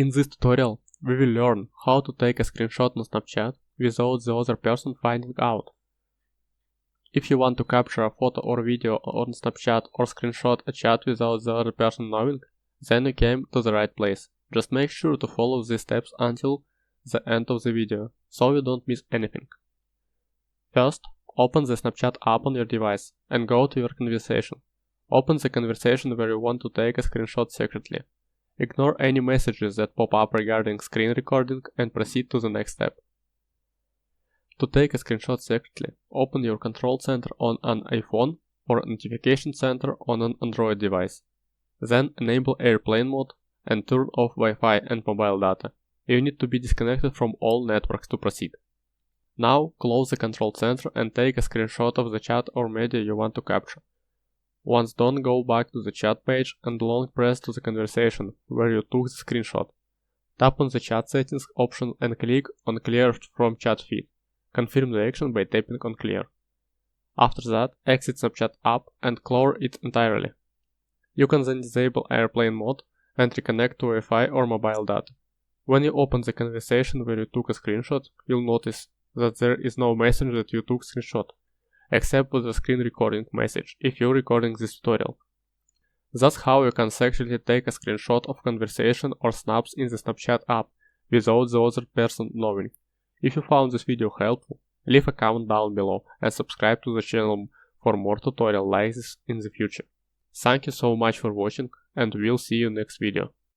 In this tutorial, we will learn how to take a screenshot on Snapchat without the other person finding out. If you want to capture a photo or video on Snapchat or screenshot a chat without the other person knowing, then you came to the right place. Just make sure to follow these steps until the end of the video, so you don't miss anything. First, open the Snapchat app on your device and go to your conversation. Open the conversation where you want to take a screenshot secretly. Ignore any messages that pop up regarding screen recording and proceed to the next step. To take a screenshot secretly, open your control center on an iPhone or notification center on an Android device. Then enable airplane mode and turn off Wi-Fi and mobile data. You need to be disconnected from all networks to proceed. Now close the control center and take a screenshot of the chat or media you want to capture. Once done, go back to the chat page and long press to the conversation where you took the screenshot. Tap on the chat settings option and click on Clear from chat feed. Confirm the action by tapping on Clear. After that, exit Snapchat app and clear it entirely. You can then disable airplane mode and reconnect to Wi-Fi or mobile data. When you open the conversation where you took a screenshot, you'll notice that there is no message that you took screenshot, except with the screen recording message if you're recording this tutorial. That's how you can secretly take a screenshot of conversation or snaps in the Snapchat app without the other person knowing. If you found this video helpful, leave a comment down below and subscribe to the channel for more tutorials like this in the future. Thank you so much for watching, and we'll see you next video.